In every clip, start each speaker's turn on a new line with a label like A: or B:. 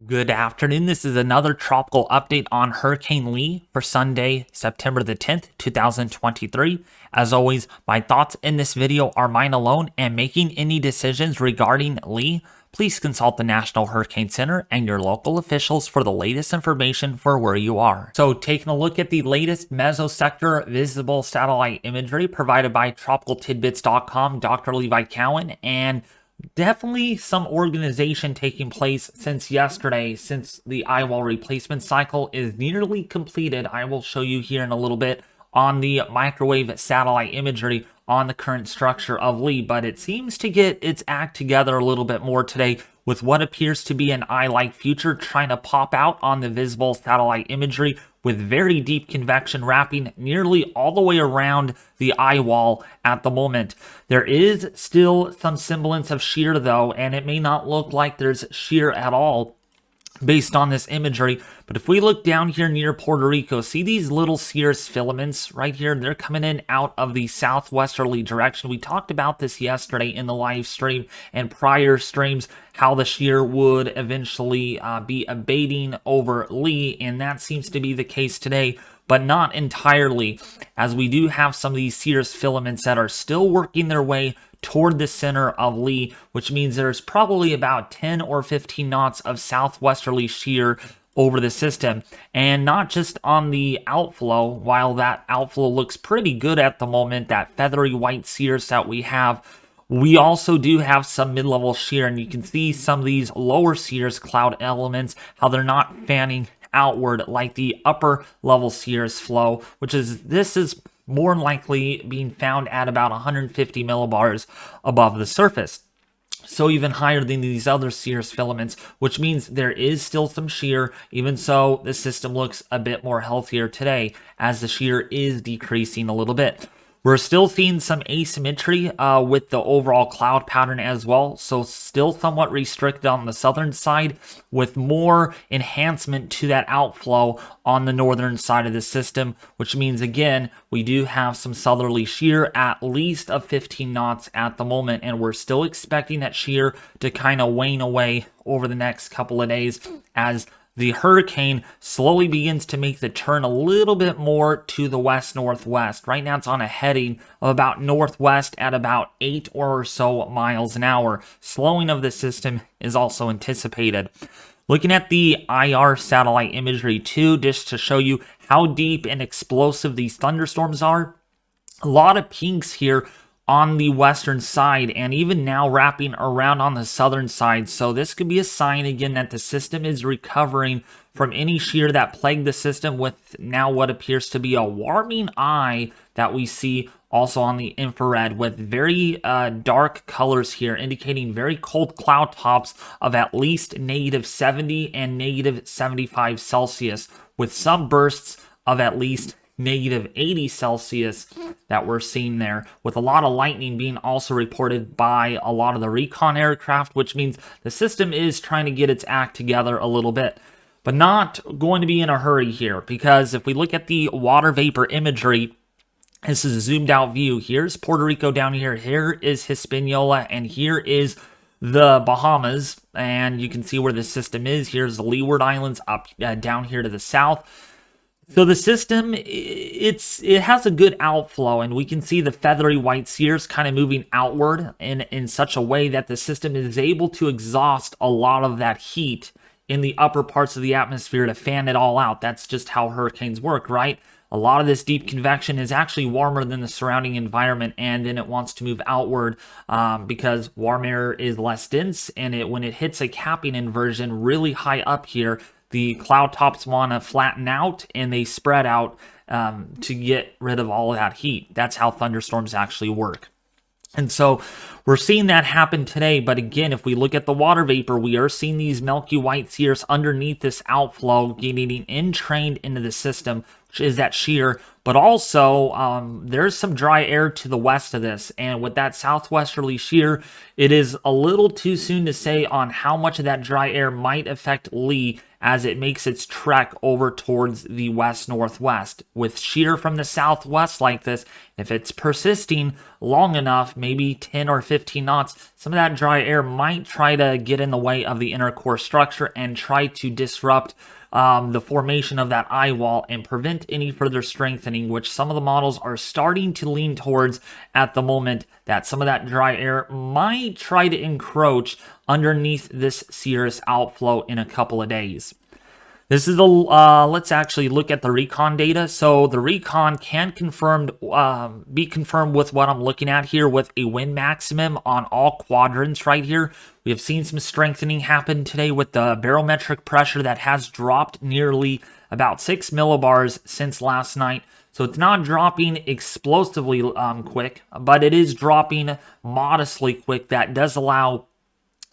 A: Good afternoon. This is another tropical update on Hurricane Lee for Sunday, September the 10th, 2023. As always, my thoughts in this video are mine alone, and making any decisions regarding Lee, please consult the National Hurricane Center and your local officials for the latest information for where you are. So taking a look at the latest mesosector visible satellite imagery provided by tropicaltidbits.com, Dr. Levi Cowan, and definitely some organization taking place since yesterday, since the eyewall replacement cycle is nearly completed. I will show you here in a little bit on the microwave satellite imagery on the current structure of Lee, but it seems to get its act together a little bit more today with what appears to be an eye-like future trying to pop out on the visible satellite imagery with very deep convection wrapping nearly all the way around the eye wall at the moment. There is still some semblance of shear though, and it may not look like there's shear at all based on this imagery. But if we look down here near Puerto Rico, see these little cirrus filaments right here? They're coming in out of the southwesterly direction. We talked about this yesterday in the live stream and prior streams, how the shear would eventually be abating over Lee, and that seems to be the case today, but not entirely, as we do have some of these cirrus filaments that are still working their way toward the center of Lee, which means there's probably about 10 or 15 knots of southwesterly shear over the system. And not just on the outflow, while that outflow looks pretty good at the moment, that feathery white cirrus that we have, we also do have some mid-level shear, and you can see some of these lower cirrus cloud elements, how they're not fanning outward like the upper level cirrus flow, this is more likely being found at about 150 millibars above the surface. So even higher than these other cirrus filaments, which means there is still some shear. Even so, the system looks a bit more healthier today as the shear is decreasing a little bit. We're still seeing some asymmetry with the overall cloud pattern as well, so still somewhat restricted on the southern side with more enhancement to that outflow on the northern side of the system, which means, again, we do have some southerly shear at least of 15 knots at the moment, and we're still expecting that shear to kind of wane away over the next couple of days as the hurricane slowly begins to make the turn a little bit more to the west-northwest. Right now it's on a heading of about northwest at about 8 or so miles an hour. Slowing of the system is also anticipated. Looking at the IR satellite imagery too, just to show you how deep and explosive these thunderstorms are. A lot of pinks here on the western side, and even now wrapping around on the southern side. So this could be a sign again that the system is recovering from any shear that plagued the system, with now what appears to be a warming eye that we see also on the infrared with very dark colors here, indicating very cold cloud tops of at least -70 and -75 Celsius, with some bursts of at least -80 Celsius that we're seeing there, with a lot of lightning being also reported by a lot of the Recon aircraft, which means the system is trying to get its act together a little bit, but not going to be in a hurry here, because if we look at the water vapor imagery, this is a zoomed out view. Here's Puerto Rico down here, here is Hispaniola, and here is the Bahamas, and you can see where the system is. Here's the Leeward Islands up down here to the south. So the system, it has a good outflow, and we can see the feathery white cirrus kind of moving outward in such a way that the system is able to exhaust a lot of that heat in the upper parts of the atmosphere to fan it all out. That's just how hurricanes work, right? A lot of this deep convection is actually warmer than the surrounding environment, and then it wants to move outward because warm air is less dense, and when it hits a capping inversion really high up here, the cloud tops want to flatten out and they spread out to get rid of all of that heat. That's how thunderstorms actually work. And so we're seeing that happen today. But again, if we look at the water vapor, we are seeing these milky white cirrus underneath this outflow getting entrained into the system, which is that shear. But also, there's some dry air to the west of this. And with that southwesterly shear, it is a little too soon to say on how much of that dry air might affect Lee as it makes its trek over towards the west-northwest. With shear from the southwest like this, if it's persisting long enough, maybe 10 or 15 knots, some of that dry air might try to get in the way of the inner core structure and try to disrupt the formation of that eye wall and prevent any further strengthening, which some of the models are starting to lean towards at the moment, that some of that dry air might try to encroach underneath this cirrus outflow in a couple of days. This is the, let's actually look at the Recon data. So the Recon can be confirmed with what I'm looking at here with a wind maximum on all quadrants right here. We have seen some strengthening happen today with the barometric pressure that has dropped nearly about 6 millibars since last night. So it's not dropping explosively quick, but it is dropping modestly quick. That does allow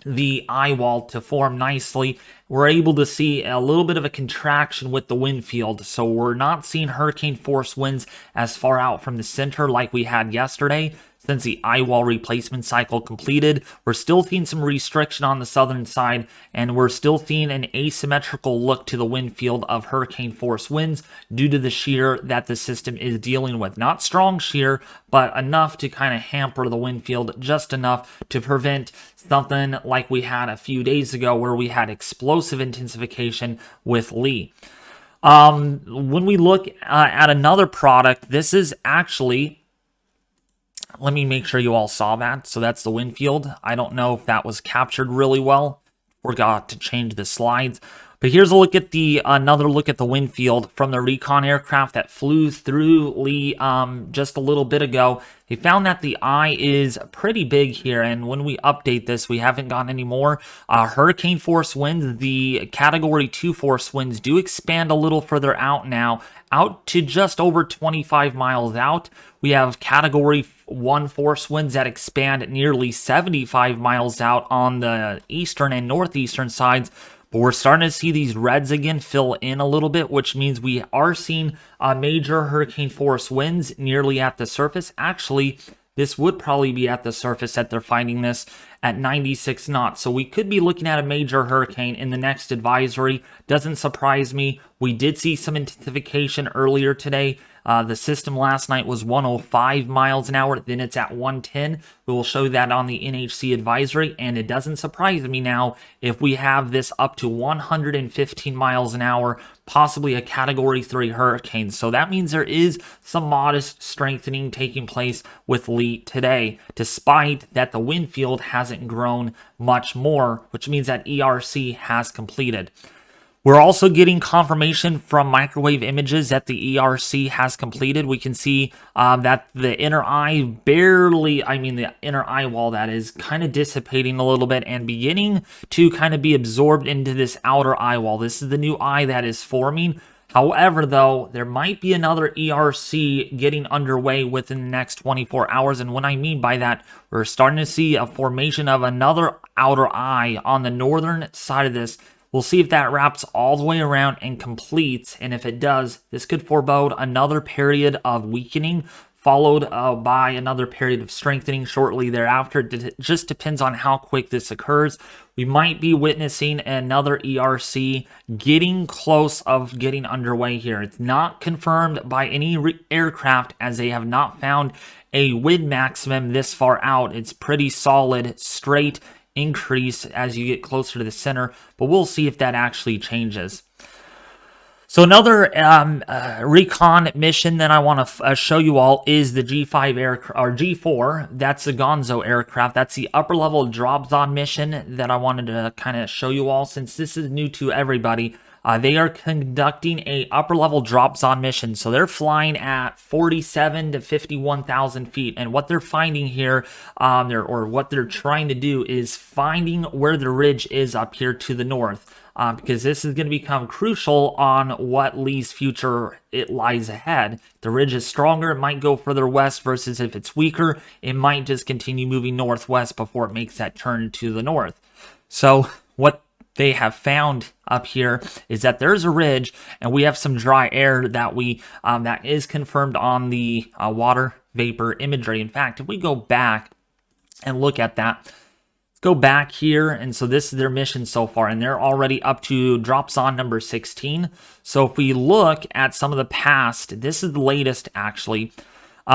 A: the eye wall to form nicely. We're able to see a little bit of a contraction with the wind field, so we're not seeing hurricane force winds as far out from the center like we had yesterday. Since the eye wall replacement cycle completed, we're still seeing some restriction on the southern side, and we're still seeing an asymmetrical look to the wind field of hurricane force winds due to the shear that the system is dealing with. Not strong shear, but enough to kind of hamper the wind field, just enough to prevent something like we had a few days ago where we had explosive intensification with Lee. When we look at another product, this is actually... Let me make sure you all saw that. So that's the wind field. I don't know if that was captured really well. Forgot to change the slides. But here's a look at another look at the wind field from the Recon aircraft that flew through Lee just a little bit ago. They found that the eye is pretty big here, and when we update this, we haven't gotten any more hurricane force winds. The Category 2 force winds do expand a little further out now, out to just over 25 miles out. We have Category 1 force winds that expand nearly 75 miles out on the eastern and northeastern sides. But we're starting to see these reds again fill in a little bit, which means we are seeing major hurricane force winds nearly at the surface. Actually, this would probably be at the surface that they're finding this at 96 knots. So we could be looking at a major hurricane in the next advisory. Doesn't surprise me. We did see some intensification earlier today. The system last night was 105 miles an hour, then it's at 110. We will show that on the NHC advisory, and it doesn't surprise me now if we have this up to 115 miles an hour, possibly a Category 3 hurricane. So that means there is some modest strengthening taking place with Lee today, despite that the wind field hasn't grown much more, which means that ERC has completed. We're also getting confirmation from microwave images that the ERC has completed. We can see that the inner eye the inner eye wall that is kind of dissipating a little bit and beginning to kind of be absorbed into this outer eye wall. This is the new eye that is forming. However, though, there might be another ERC getting underway within the next 24 hours. And what I mean by that, we're starting to see a formation of another outer eye on the northern side of this. We'll see if that wraps all the way around and completes, and if it does, this could forebode another period of weakening, followed by another period of strengthening shortly thereafter. It just depends on how quick this occurs. We might be witnessing another ERC getting close of getting underway here. It's not confirmed by any aircraft, as they have not found a wind maximum this far out. It's pretty solid, straight increase as you get closer to the center, but we'll see if that actually changes. So another recon mission that I want to show you all is the G5 or G4. That's the Gonzo aircraft. That's the upper level drop zone mission that I wanted to kind of show you all, since this is new to everybody. They are conducting a upper level drop zone mission. So they're flying at 47 to 51,000 feet. And what they're finding here, or what they're trying to do, is finding where the ridge is up here to the north. Because this is going to become crucial on what Lee's future it lies ahead. The ridge is stronger, it might go further west, versus if it's weaker, it might just continue moving northwest before it makes that turn to the north. So what they have found up here is that there's a ridge, and we have some dry air that that is confirmed on the water vapor imagery. In fact, if we go back and look at that, go back here, and so this is their mission so far, and they're already up to drop zone number 16. So if we look at some of the past, this is the latest actually.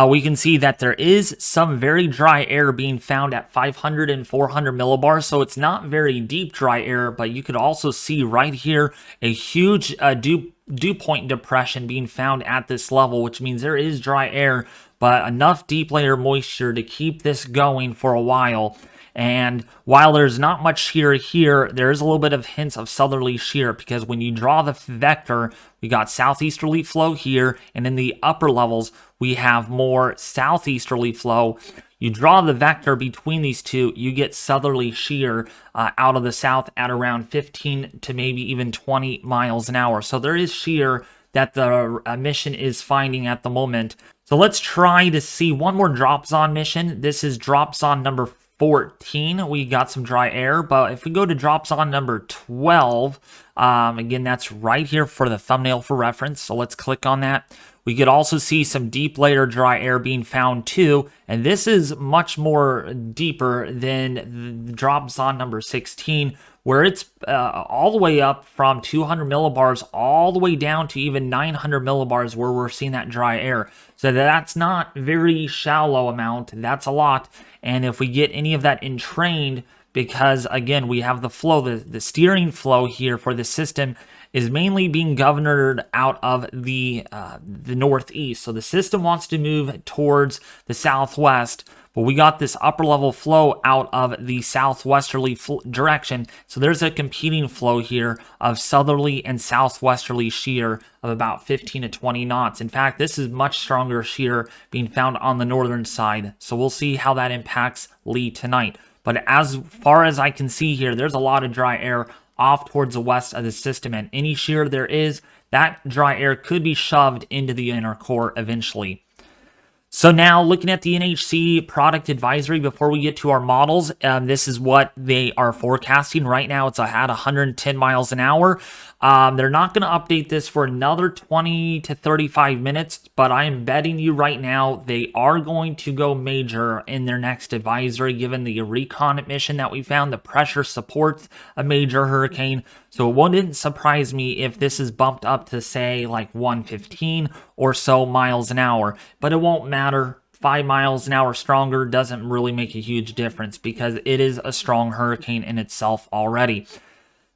A: we can see that there is some very dry air being found at 500 and 400 millibars, so it's not very deep dry air, but you could also see right here a huge dew point depression being found at this level, which means there is dry air, but enough deep layer moisture to keep this going for a while. And while there's not much shear here, there is a little bit of hints of southerly shear, because when you draw the vector, we got southeasterly flow here, and in the upper levels, we have more southeasterly flow. You draw the vector between these two, you get southerly shear out of the south at around 15 to maybe even 20 miles an hour. So there is shear that the mission is finding at the moment. So let's try to see one more drop zone mission. This is drop zone number 14. We got some dry air, but if we go to drop zone number 12, again, that's right here for the thumbnail for reference. So let's click on that. We could also see some deep layer dry air being found too, and this is much more deeper than the drop zone number 16, where it's all the way up from 200 millibars all the way down to even 900 millibars, where we're seeing that dry air. So that's not very shallow amount, that's a lot. And if we get any of that entrained, because again, we have the flow, the steering flow here for the system is mainly being governed out of the northeast. So the system wants to move towards the southwest, but we got this upper level flow out of the southwesterly direction. So there's a competing flow here of southerly and southwesterly shear of about 15 to 20 knots. In fact, this is much stronger shear being found on the northern side. So we'll see how that impacts Lee tonight. But as far as I can see here, there's a lot of dry air off towards the west of the system, and any shear there is, that dry air could be shoved into the inner core eventually. So now looking at the NHC product advisory before we get to our models, this is what they are forecasting right now. It's at 110 miles an hour. They're not going to update this for another 20 to 35 minutes, but I am betting you right now they are going to go major in their next advisory, given the Recon mission that we found. The pressure supports a major hurricane, so it wouldn't surprise me if this is bumped up to, say, like 115 or so miles an hour, but it won't matter. 5 miles an hour stronger doesn't really make a huge difference, because it is a strong hurricane in itself already.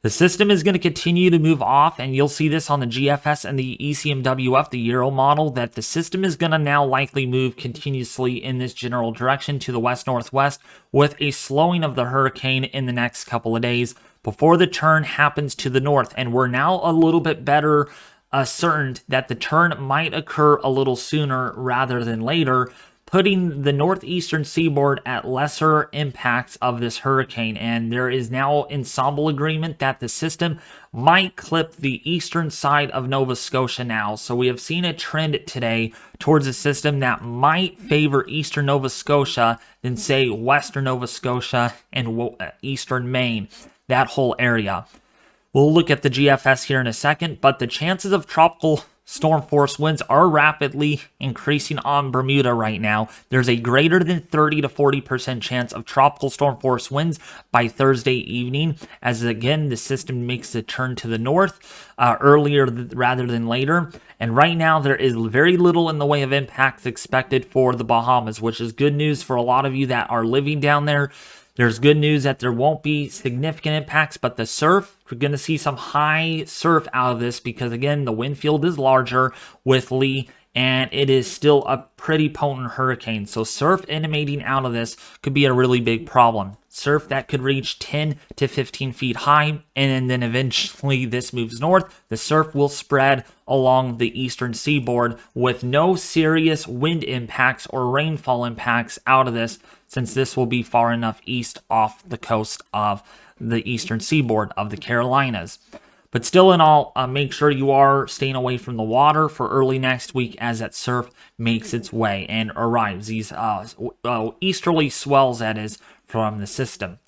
A: The system is going to continue to move off, and you'll see this on the GFS and the ECMWF, the Euro model, that the system is going to now likely move continuously in this general direction to the west-northwest, with a slowing of the hurricane in the next couple of days before the turn happens to the north. And we're now a little bit better certain that the turn might occur a little sooner rather than later, putting the northeastern seaboard at lesser impacts of this hurricane. And there is now ensemble agreement that the system might clip the eastern side of Nova Scotia now. So we have seen a trend today towards a system that might favor eastern Nova Scotia than, say, western Nova Scotia and eastern Maine, that whole area. We'll look at the GFS here in a second, but the chances of tropical storm force winds are rapidly increasing on Bermuda right now. There's a greater than 30 to 40% chance of tropical storm force winds by Thursday evening, as again the system makes the turn to the north earlier rather than later. And right now there is very little in the way of impacts expected for the Bahamas, which is good news for a lot of you that are living down there. There's good news that there won't be significant impacts, but the surf, we're going to see some high surf out of this, because again, the wind field is larger with Lee, and it is still a pretty potent hurricane. So surf emanating out of this could be a really big problem. Surf that could reach 10 to 15 feet high, and then eventually this moves north. The surf will spread along the eastern seaboard with no serious wind impacts or rainfall impacts out of this, since this will be far enough east off the coast of the eastern seaboard of the Carolinas. But still in all, make sure you are staying away from the water for early next week as that surf makes its way and arrives. These easterly swells, that is, from the system.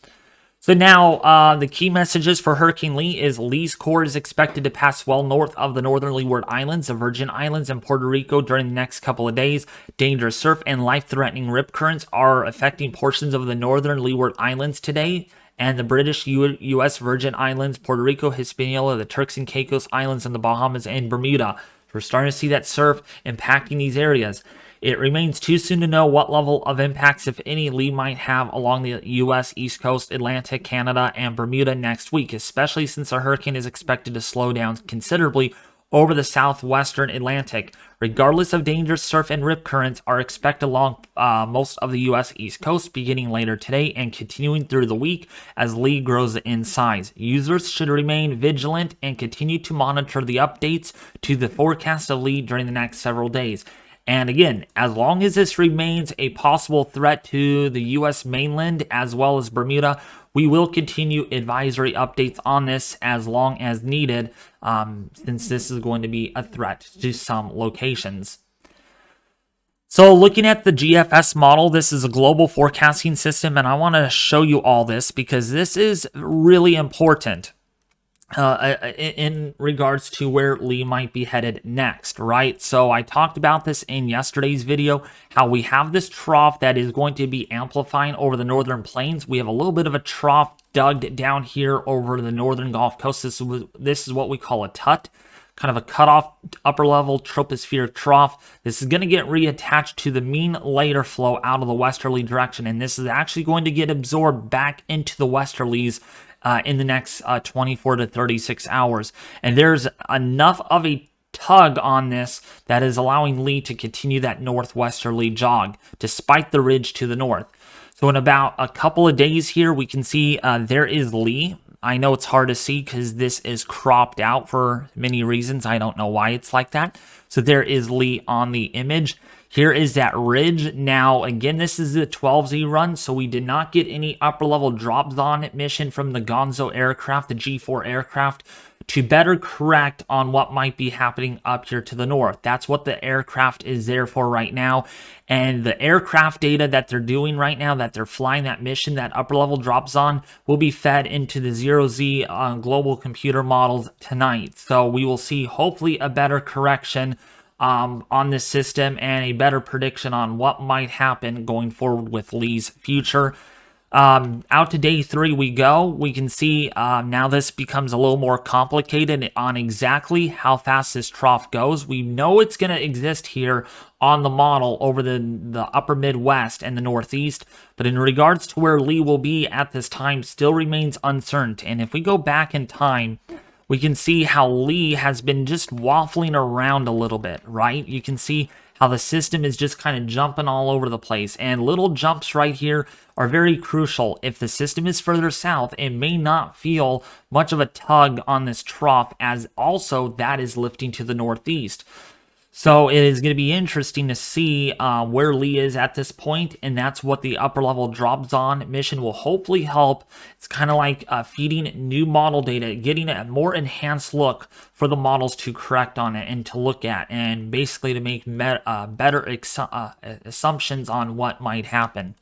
A: So now, the key messages for Hurricane Lee is Lee's core is expected to pass well north of the northern Leeward Islands, the Virgin Islands, and Puerto Rico during the next couple of days. Dangerous surf and life-threatening rip currents are affecting portions of the northern Leeward Islands today, and the British U.S. Virgin Islands, Puerto Rico, Hispaniola, the Turks and Caicos Islands, and the Bahamas and Bermuda. We're starting to see that surf impacting these areas. It remains too soon to know what level of impacts, if any, Lee might have along the U.S. East Coast, Atlantic, Canada, and Bermuda next week, especially since the hurricane is expected to slow down considerably over the southwestern Atlantic. Regardless of dangerous surf and rip currents are expected along most of the U.S. East Coast beginning later today and continuing through the week as Lee grows in size. Users should remain vigilant and continue to monitor the updates to the forecast of Lee during the next several days. And again, as long as this remains a possible threat to the U.S. mainland as well as Bermuda, we will continue advisory updates on this as long as needed, since this is going to be a threat to some locations. So looking at the GFS model, this is a global forecasting system, and I want to show you all this because this is really important in regards to where Lee might be headed next, right? So I talked about this in yesterday's video, how we have this trough that is going to be amplifying over the northern plains. We have a little bit of a trough dug down here over the northern Gulf Coast. This is what we call a TUT, kind of a cutoff upper level tropospheric trough. This is going to get reattached to the mean later flow out of the westerly direction, and this is actually going to get absorbed back into the westerlies in the next 24 to 36 hours. And there's enough of a tug on this that is allowing Lee to continue that northwesterly jog despite the ridge to the north. So in about a couple of days here, we can see there is Lee. I know it's hard to see because this is cropped out for many reasons. I don't know why it's like that. So there is Lee on the image. Here is that ridge. Now, again, this is the 12Z run, so we did not get any upper-level drop-on mission from the Gonzo aircraft, the G4 aircraft, to better correct on what might be happening up here to the north. That's what the aircraft is there for right now. And the aircraft data that they're doing right now, that they're flying that mission, that upper-level drops-on, will be fed into the 0Z global computer models tonight. So we will see, hopefully, a better correction on this system and a better prediction on what might happen going forward with Lee's future. Out to day 3 we go. We can see now this becomes a little more complicated on exactly how fast this trough goes. We know it's going to exist here on the model over the upper Midwest and the Northeast, but in regards to where Lee will be at this time still remains uncertain. And if we go back in time, we can see how Lee has been just waffling around a little bit, right? You can see how the system is just kind of jumping all over the place, and little jumps right here are very crucial. If the system is further south, it may not feel much of a tug on this trough, as also that is lifting to the northeast. So it is going to be interesting to see where Lee is at this point, and that's what the upper level drops-on mission will hopefully help. It's kind of like feeding new model data, getting a more enhanced look for the models to correct on it and to look at, and basically to make better assumptions on what might happen.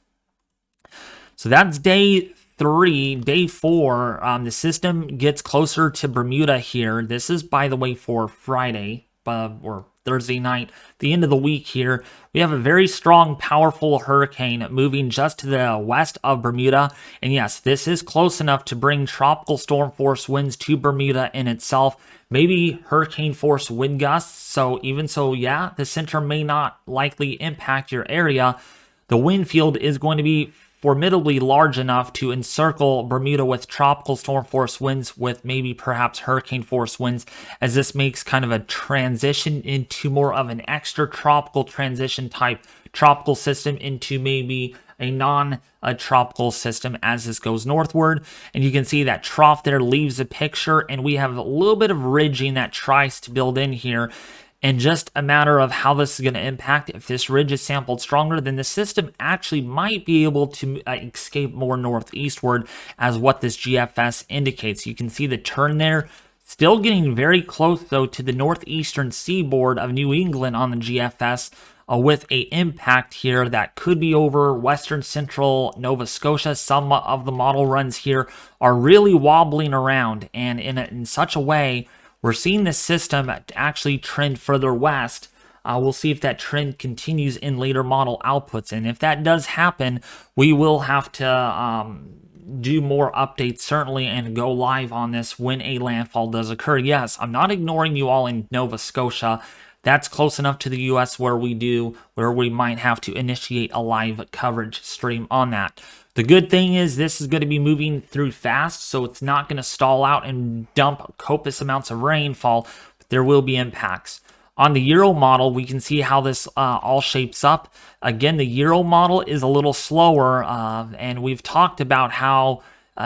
A: So that's day 3. Day 4, the system gets closer to Bermuda here. This is, by the way, for Friday, or Thursday night, the end of the week here. We have a very strong, powerful hurricane moving just to the west of Bermuda. And yes, this is close enough to bring tropical storm force winds to Bermuda in itself. Maybe hurricane force wind gusts. So even so, yeah, the center may not likely impact your area. The wind field is going to be formidably large enough to encircle Bermuda with tropical storm force winds with maybe perhaps hurricane force winds, as this makes kind of a transition into more of an extra tropical transition type tropical system into maybe a non-tropical system as this goes northward. And you can see that trough there leaves a picture, and we have a little bit of ridging that tries to build in here. And just a matter of how this is going to impact. If this ridge is sampled stronger, then the system actually might be able to escape more northeastward, as what this GFS indicates. You can see the turn there. Still getting very close, though, to the northeastern seaboard of New England on the GFS, with a impact here that could be over western central Nova Scotia. Some of the model runs here are really wobbling around, and in such a way, we're seeing this system actually trend further west. We'll see if that trend continues in later model outputs. And if that does happen, we will have to do more updates, certainly, and go live on this when a landfall does occur. Yes, I'm not ignoring you all in Nova Scotia. that's close enough to the US where we might have to initiate a live coverage stream on that. The good thing is this is going to be moving through fast, so it's not going to stall out and dump copious amounts of rainfall, but there will be impacts. On the Euro model, we can see how this all shapes up. Again, the Euro model is a little slower, and we've talked about how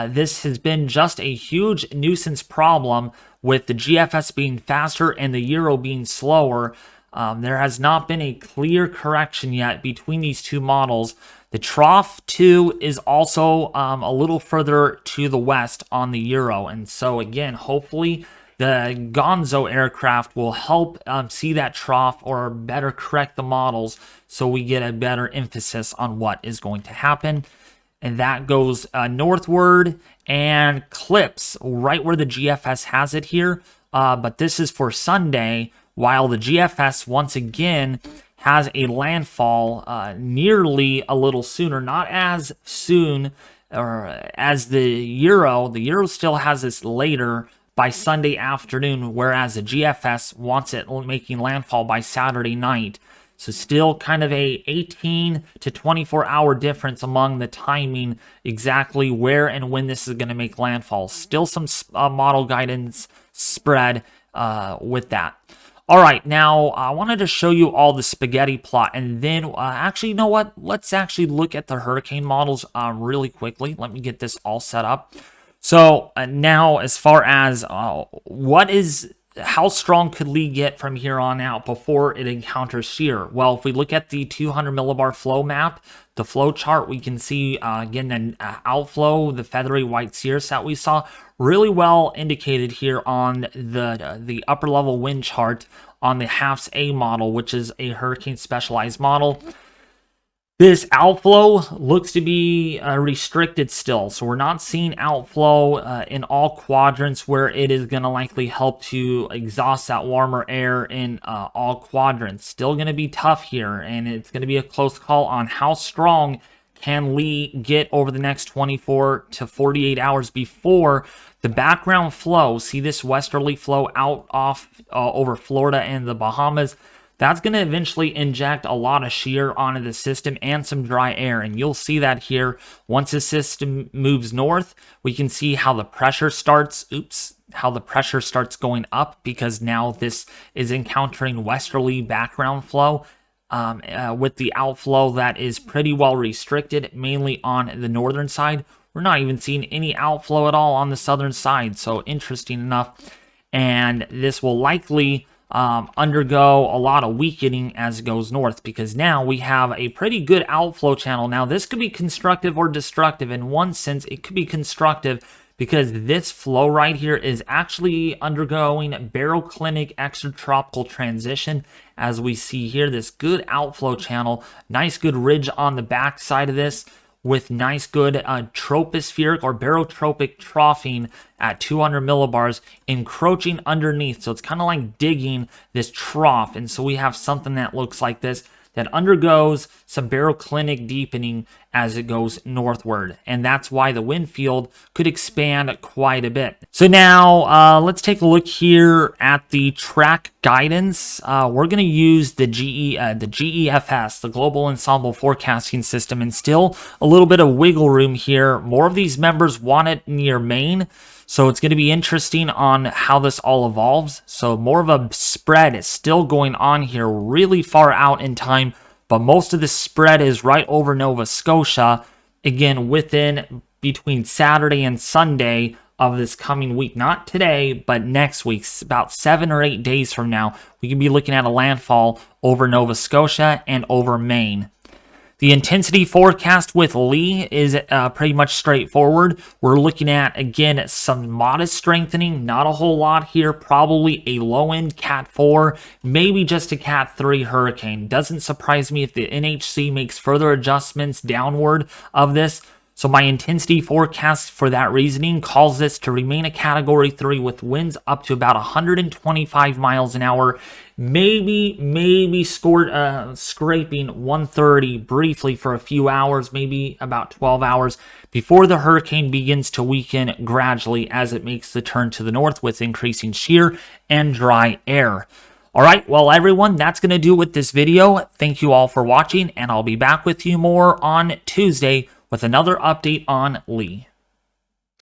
A: this has been just a huge nuisance problem with the GFS being faster and the Euro being slower. There has not been a clear correction yet between these two models. The Trough 2 is also a little further to the west on the Euro. And so again, hopefully the Gonzo aircraft will help see that trough or better correct the models so we get a better emphasis on what is going to happen. And that goes northward and clips right where the GFS has it here. But this is for Sunday, while the GFS once again has a landfall nearly a little sooner, not as soon or as the Euro. The Euro still has this later by Sunday afternoon, whereas the GFS wants it making landfall by Saturday night. So still kind of a 18 to 24 hour difference among the timing, exactly where and when this is going to make landfall. Still some model guidance spread with that. All right, now I wanted to show you all the Spegtti plot, and then actually, you know what? Let's actually look at the hurricane models really quickly. Let me get this all set up. So now, as far as how strong could Lee get from here on out before it encounters shear? Well, if we look at the 200 millibar flow map, the flow chart, we can see again an outflow, the feathery white cirrus that we saw, really well indicated here on the upper level wind chart on the HAFS A model, which is a hurricane specialized model. This outflow looks to be restricted still, so we're not seeing outflow in all quadrants where it is going to likely help to exhaust that warmer air in all quadrants. Still going to be tough here, and it's going to be a close call on how strong can Lee get over the next 24 to 48 hours before the background flow. See this westerly flow out off over Florida and the Bahamas. That's going to eventually inject a lot of shear onto the system and some dry air. And you'll see that here. Once the system moves north, we can see how the pressure starts, going up, because now this is encountering westerly background flow with the outflow that is pretty well restricted, mainly on the northern side. We're not even seeing any outflow at all on the southern side. So interesting enough. And this will likely undergo a lot of weakening as it goes north, because now we have a pretty good outflow channel. Now this could be constructive or destructive. In one sense, it could be constructive because this flow right here is actually undergoing baroclinic extratropical transition, as we see here. This good outflow channel, nice good ridge on the back side of this, with nice good tropospheric or barotropic troughing at 200 millibars encroaching underneath. So it's kind of like digging this trough. And so we have something that looks like this, that undergoes some baroclinic deepening as it goes northward. And that's why the wind field could expand quite a bit. So now let's take a look here at the track guidance. We're going to use the GEFS, the Global Ensemble Forecasting System, and still a little bit of wiggle room here. More of these members want it near Maine. So it's going to be interesting on how this all evolves. So more of a spread is still going on here, really far out in time, but most of the spread is right over Nova Scotia, again, between Saturday and Sunday of this coming week. Not today, but next week, about 7 or 8 days from now, we can be looking at a landfall over Nova Scotia and over Maine. The intensity forecast with Lee is pretty much straightforward. We're looking at, again, some modest strengthening, not a whole lot here, probably a low-end Cat 4, maybe just a Cat 3 hurricane. Doesn't surprise me if the NHC makes further adjustments downward of this. So my intensity forecast for that reasoning calls this to remain a Category 3 with winds up to about 125 miles an hour, maybe scraping 130 briefly for a few hours, maybe about 12 hours, before the hurricane begins to weaken gradually as it makes the turn to the north with increasing shear and dry air. Alright, well everyone, that's going to do it with this video. Thank you all for watching, and I'll be back with you more on Tuesday with another update on Lee.